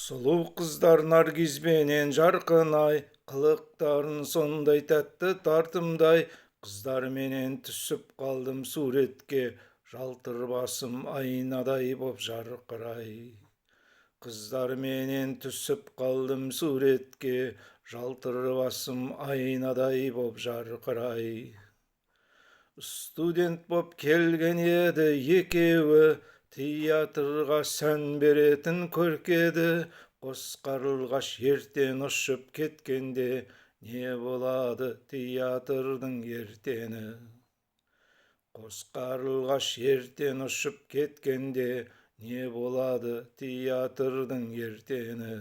Сұлу қыздар наргизбенен жарқынай, қылықтарын сондай тәтті тартымдай. Қыздар менен түсіп қалдым суретке, жалтыр басым айнадай боп жарқырай. Қыздар менен түсіп қалдым суретке, жалтыр басым айнадай боп жарқырай. Студент боп келген еді екеуі, театрға сән беретін көркеді. Қос қарлығаш ертең ұшып кеткенде, не болады театрдың ертеңі. Қос қарлығаш ертең ұшып кеткенде, не болады театрдың ертеңі.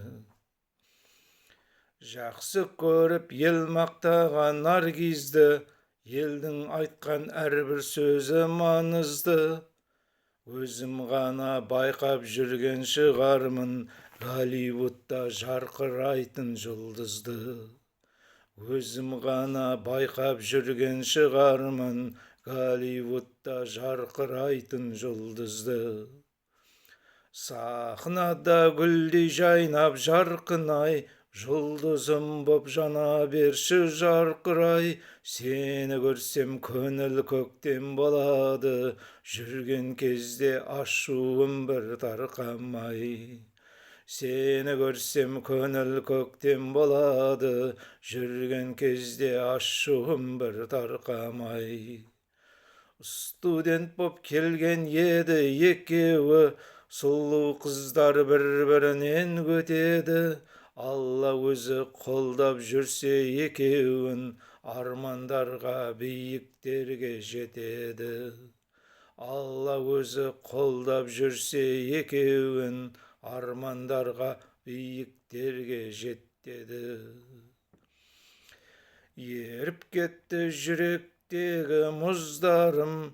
Жақсы көріп ел мақтаған наргизді, елдің айтқан әрбір сөзі маңызды. Өзім ғана байқап жүрген шығармын, Голливудта жарқырайтын жұлдызды. Өзім ғана байқап жүрген шығармын, Голливудта жарқырайтын жұлдызды. Сахнада гүлдей жайнап жарқынай, жұлдызым боп жана берші жарқырай. Сені көрсем көңіл көктем болады, жүрген кезде ашуым бір тарқамай. Сені көрсем көңіл көктем болады, жүрген кезде ашуым бір тарқамай. Студент боп келген еді екеуі, сұлу қыздар бір-бірінен өтеді. Алла өзі қолдап жүрсе екеуін, армандарға биіктерге жетеді. Алла өзі қолдап жүрсе екеуін, армандарға биіктерге жетеді. Еріп кетті жүректегі мұздарым,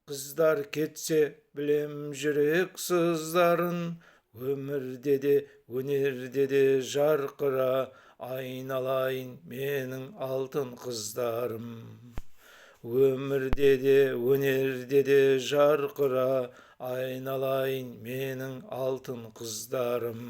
қыздар кетсе білем жүрек сыздарын. Өмірде де өнерде де жарқыра, айналайын менің алтын қыздарым. Өмірде де өнерде де жарқыра, айналайын менің алтын қыздарым.